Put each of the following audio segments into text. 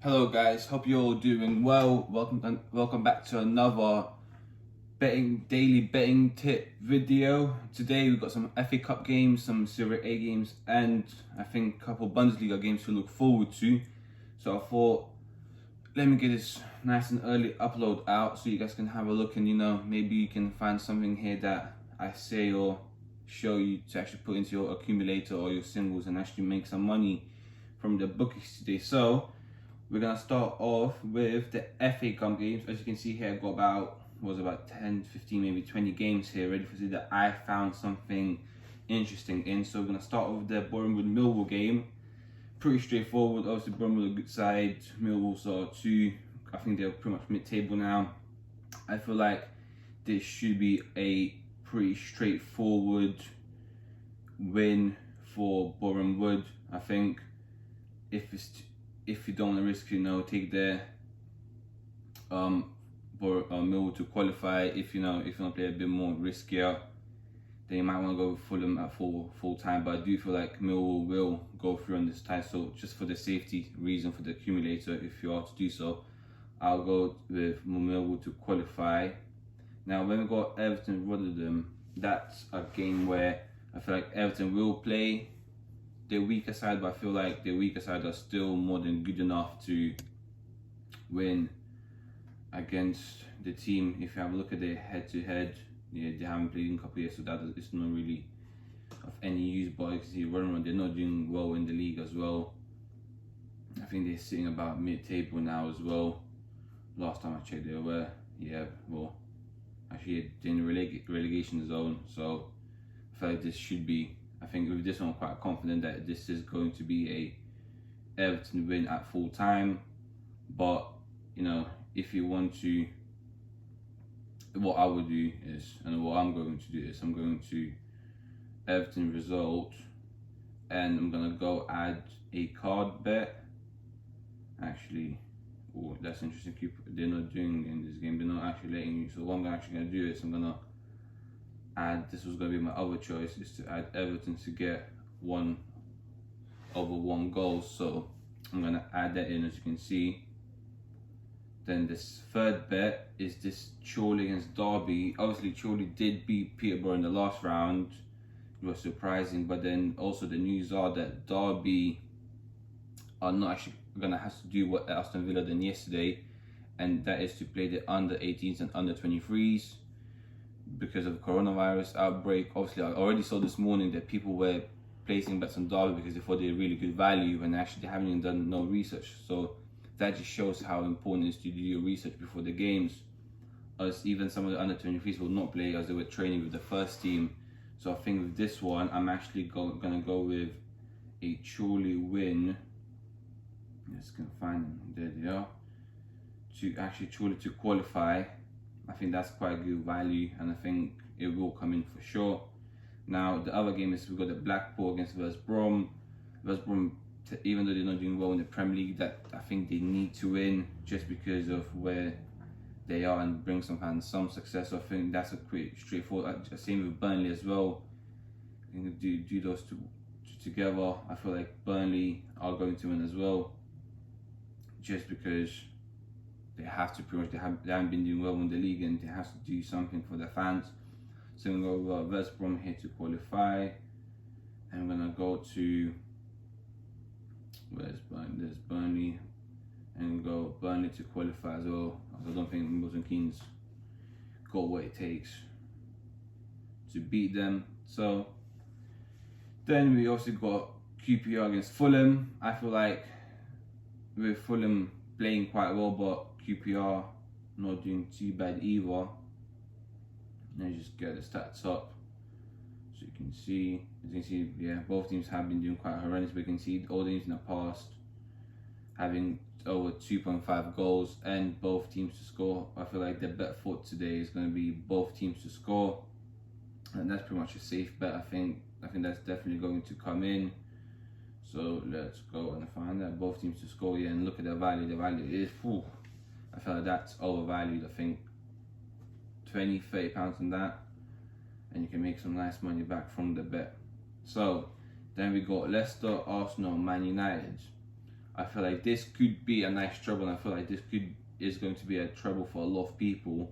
Hello guys, hope you're all doing well. Welcome back to another daily betting tip video. Today we've got some FA Cup games, some Serie A games, and I think a couple Bundesliga games to look forward to. So I thought, let me get this nice and early upload out so you guys can have a look, and maybe you can find something here that I say or show you to actually put into your accumulator or your singles and actually make some money from the bookies today. So we're gonna start off with the FA Cup games. As you can see here, I've got about 10, 15, maybe 20 games here ready for today that I found something interesting in. So we're gonna start with the Bournemouth-Millwall game. Pretty straightforward. Obviously, Bournemouth a good side. Millwall are two. I think they're pretty much mid-table now. I feel like this should be a pretty straightforward win for Bournemouth. I think if you don't want to risk, take the Millwall to qualify. If you want to play a bit more riskier, then you might want to go with Fulham at full time. But I do feel like Millwall will go through on this title, just for the safety reason for the accumulator. If you are to do so, I'll go with Millwall to qualify. Now, when we got Everton Rotherham, that's a game where I feel like Everton will play their weaker side, but I feel like their weaker side are still more than good enough to win against the team. If you have a look at their head-to-head, they haven't played in a couple of years, so that is not really of any use. But you can see Rotherham, they're not doing well in the league as well. I think they're sitting about mid-table now as well. Last time I checked, they were, actually they're in the relegation zone. So I feel like this should be, I think with this one, I'm quite confident that this is going to be a Everton win at full time. But if you want to, what I would do is, and what I'm going to do is, I'm going to Everton result, and I'm gonna go add a card bet. Actually, that's interesting. They're not doing in this game. They're not actually letting you. So what I'm actually gonna do is I'm gonna add, this was going to be my other choice, is to add Everton to get 1/1 goals. So I'm going to add that in, as you can see. Then this third bet is this Chorley against Derby. Obviously Chorley did beat Peterborough in the last round. It was surprising, but then also the news are that Derby are not actually going to have to do what Aston Villa did yesterday, and that is to play the under 18s and under 23s. Because of coronavirus outbreak. Obviously, I already saw this morning that people were placing bets on Derby because they thought they had really good value, and actually they haven't even done no research. So that just shows how important it is to do your research before the games. As even some of the under 23s will not play as they were training with the first team. So I think with this one, I'm actually gonna go with a Chorley win. Let's go find them. There they are. To actually Chorley to qualify. I think that's quite good value, and I think it will come in for sure. Now, the other game is we've got the Blackpool against West Brom. West Brom, even though they're not doing well in the Premier League, that I think they need to win just because of where they are and bring some success. So I think that's a pretty straightforward. Same with Burnley as well. You can do those two together. I feel like Burnley are going to win as well, just because they have to, pretty much, they haven't been doing well in the league, and they have to do something for their fans. So I'm going to go West Brom here to qualify. And I'm going to go to, where's Burnley? There's Burnley. And go Burnley to qualify as well. I don't think Milton Keynes got what it takes to beat them. So then we also got QPR against Fulham. I feel like with Fulham playing quite well, but QPR not doing too bad either. Let me just get the stats up so you can see. As you can see, yeah, both teams have been doing quite horrendous. But you can see all the teams in the past having over 2.5 goals, and both teams to score. I feel like the bet for today is going to be both teams to score, and that's pretty much a safe bet. I think that's definitely going to come in. So let's go and find that both teams to score. Yeah, and look at the value. The value is, I feel like that's overvalued. I think 20, 30 pounds on that, and you can make some nice money back from the bet. So then we got Leicester, Arsenal, Man United. I feel like this could be a nice treble, and I feel like this is going to be a treble for a lot of people,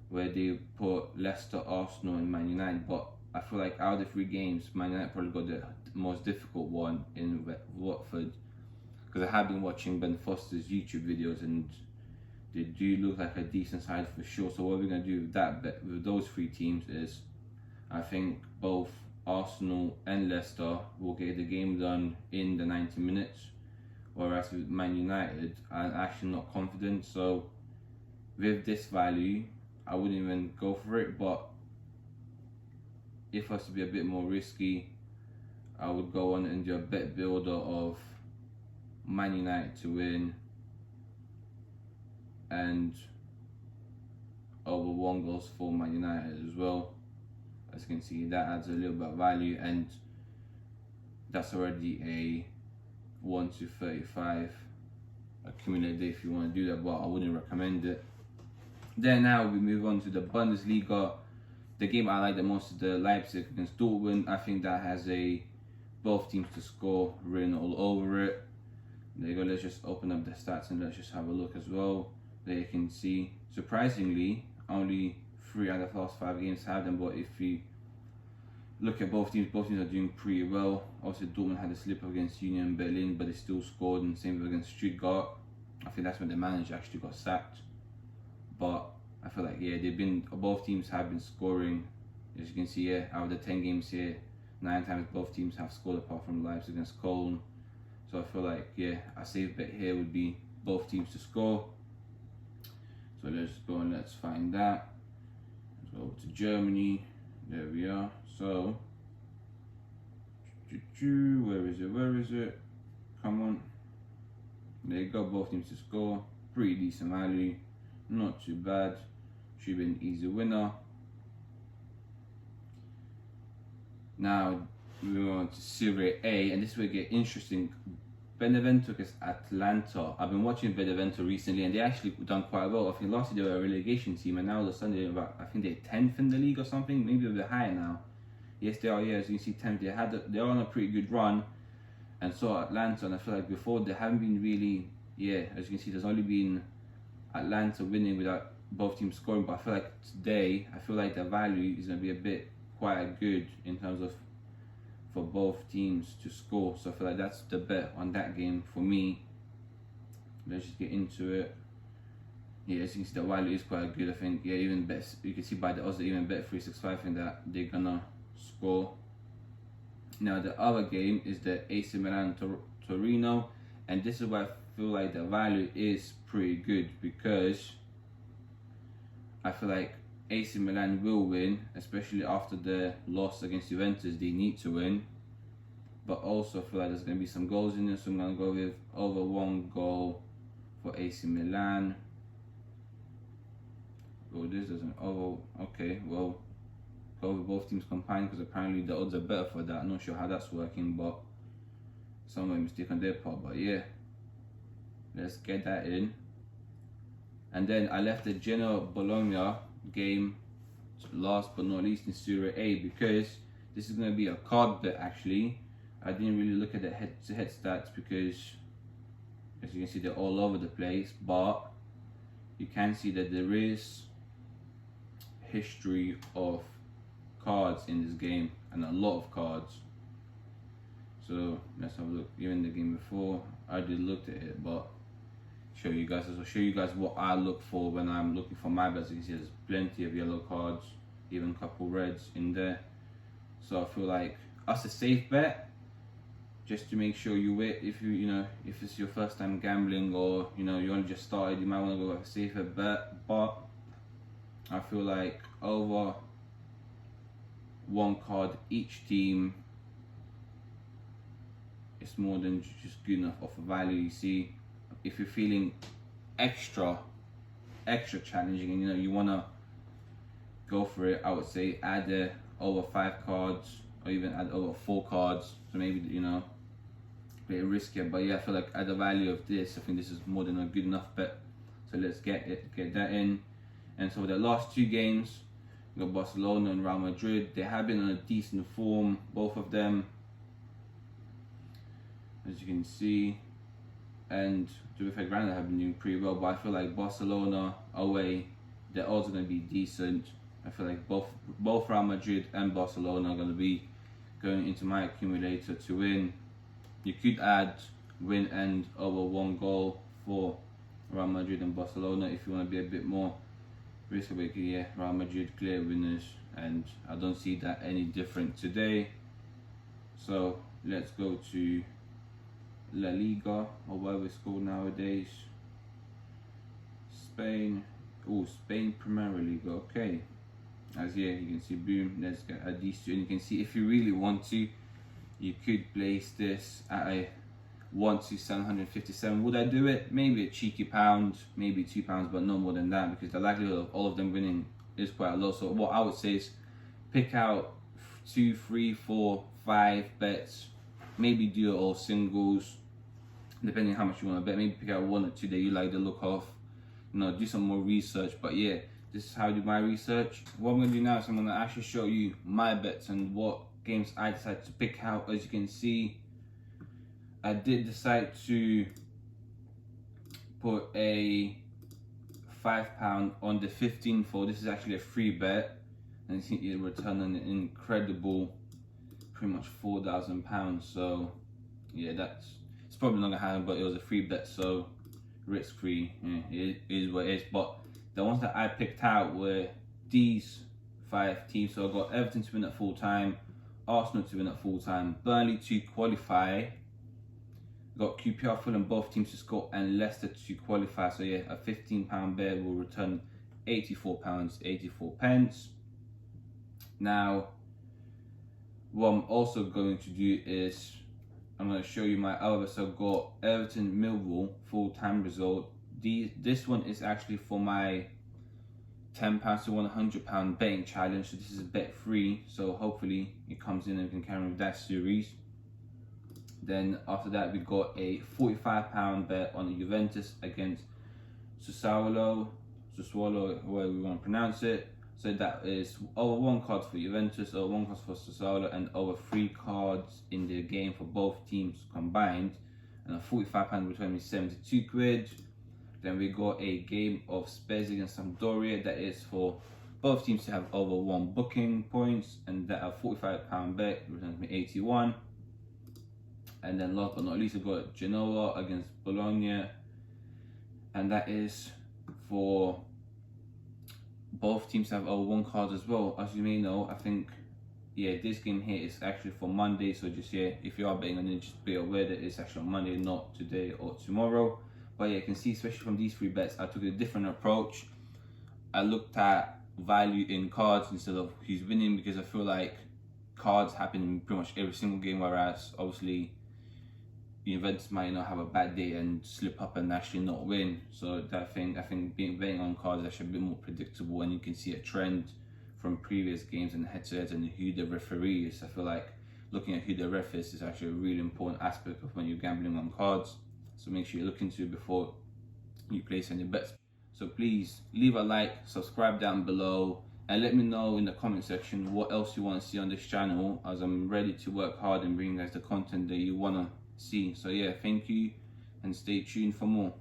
where they put Leicester, Arsenal, and Man United. But I feel like out of the 3 games, Man United probably got the most difficult one in Watford, because I have been watching Ben Foster's YouTube videos, and they do look like a decent side for sure. So what we're going to do with that bet, with those 3 teams, is I think both Arsenal and Leicester will get the game done in the 90 minutes. Whereas with Man United, I'm actually not confident. So with this value, I wouldn't even go for it. But if I was to be a bit more risky, I would go on and do a bet builder of Man United to win and over 1 goals for Man United as well. As you can see, that adds a little bit of value, and that's already a 1 to 35 accumulated if you want to do that, but I wouldn't recommend it. Then now we move on to the Bundesliga. The game I like the most is the Leipzig against Dortmund. I think that has both teams to score written all over it. There you go. Let's just open up the stats and let's just have a look as well. There you can see, surprisingly, only 3 out of the last 5 games have them. But if you look at both teams are doing pretty well. Obviously, Dortmund had a slip against Union Berlin, but they still scored, and same against Stuttgart. I think that's when the manager actually got sacked. But I feel like, yeah, both teams have been scoring. As you can see here, out of the 10 games here, 9 times both teams have scored apart from Leipzig against Cologne. So I feel like, yeah, a safe bet here would be both teams to score. So let's go and let's find that. Let's go over to Germany. There we are. So, where is it? Come on. There you go, both teams to score. Pretty decent value. Not too bad. Should be an easy winner. Now, we move on to Serie A, and this is where it gets interesting. Benevento against Atalanta. I've been watching Benevento recently, and they actually done quite well. I think last year they were a relegation team, and now all of a sudden they're about, I think they're 10th in the league or something. Maybe they're higher now. Yes, they are. Yeah, as you can see, 10th. They're on a pretty good run, and so Atlanta. And I feel like before they haven't been really. Yeah, as you can see, there's only been Atlanta winning without both teams scoring. But I feel like today, the value is going to be a bit quite good in terms of for both teams to score. So I feel like that's the bet on that game for me. Let's just get into it. Yeah, as you can see, the value is quite good. I think, yeah, even best you can see by the odds that even bet 365 think that they're gonna score. Now the other game is the AC Milan Torino, and this is where I feel like the value is pretty good, because I feel like AC Milan will win, especially after the loss against Juventus. They need to win, but also I feel like there's going to be some goals in there, so I'm going to go with over 1 goal for AC Milan. Oh, this doesn't. Oh, okay. Well, go with both teams combined, because apparently the odds are better for that. I'm not sure how that's working, but somewhere mistake on their part. But yeah, let's get that in. And then I left the Genoa Bologna game last but not least in Serie A, because this is going to be a card bet. Actually, I didn't really look at the head-to-head stats, because as you can see they're all over the place, but you can see that there is history of cards in this game, and a lot of cards. So let's have a look. Even the game before, I did look at it, but show you guys what I look for when I'm looking for my bets. You can see there's plenty of yellow cards, even a couple reds in there. So I feel like that's a safe bet, just to make sure you wait. If if it's your first time gambling, or you only just started, you might want to go with a safer bet. But I feel like over 1 card each team, it's more than just good enough of a value. You see, if you're feeling extra challenging, and you wanna go for it, I would say add over 5 cards, or even add over 4 cards. So maybe a bit riskier, but yeah, I feel like at the value of this, I think this is more than a good enough bet. So let's get that in. And so the last 2 games, we got Barcelona and Real Madrid. They have been on a decent form, both of them. As you can see, And to be fair, Granada have been doing pretty well, but I feel like Barcelona away, they're also going to be decent. I feel like both Real Madrid and Barcelona are going to be going into my accumulator to win. You could add win and over 1 goal for Real Madrid and Barcelona if you want to be a bit more risky. Yeah, Real Madrid clear winners, and I don't see that any different today. So let's go to La Liga, or whatever it's called nowadays. Spain. Oh, Spain Premier League. Okay. As yeah, you can see, boom. Let's add these two, and you can see if you really want to, you could place this at a 1 to 757. Would I do it? Maybe a cheeky pound, maybe £2, but no more than that, because the likelihood of all of them winning is quite low. So what I would say is pick out 2, 3, 4, 5 bets. Maybe do it all singles, depending on how much you want to bet. Maybe pick out 1 or 2 that you like the look of. You know, do some more research. But yeah, this is how I do my research. What I'm going to do now is I'm going to actually show you my bets and what games I decided to pick out. As you can see, I did decide to put a £5 on the 15-4. This is actually a free bet, and you see it returned an incredible, pretty much £4,000. So yeah, it's probably not gonna happen, but it was a free bet, so risk free. Yeah, it is what it is. But the ones that I picked out were these 5 teams. So I got Everton to win at full time, Arsenal to win at full time, Burnley to qualify, got QPR, Fulham, both teams to score, and Leicester to qualify. So yeah, a £15 bet will return £84.84. Now, what I'm also going to do is I'm going to show you my other. So I've got Everton Millwall full time result. This one is actually for my £10 to £100 betting challenge. So this is bet free. So hopefully it comes in and we can carry on with that series. Then after that, we got a £45 bet on Juventus against Sassuolo, however we want to pronounce it. So that is over 1 card for Juventus, over 1 card for Sassuolo, and over 3 cards in the game for both teams combined. And a £45 return me 72 quid. Then we got a game of Spurs against Sampdoria. That is for both teams to have over 1 booking points, and that a £45 bet returns me 81. And then last but not least, we got Genoa against Bologna, and that is for both teams to have over 1 card as well. As you may know, I think, yeah, this game here is actually for Monday. So just, yeah, if you are betting on it, just be aware that it's actually on Monday, not today or tomorrow. But yeah, you can see, especially from these 3 bets, I took a different approach. I looked at value in cards instead of who's winning, because I feel like cards happen in pretty much every single game, whereas obviously Juventus might not have a bad day and slip up and actually not win. So I think betting on cards is actually a bit more predictable, and you can see a trend from previous games and head-to-heads and who the referee is. I feel like looking at who the ref is actually a really important aspect of when you're gambling on cards. So make sure you look into it before you place any bets. So please leave a like, subscribe down below, and let me know in the comment section what else you want to see on this channel, as I'm ready to work hard and bring you guys the content that you want to see. So yeah, thank you, and stay tuned for more.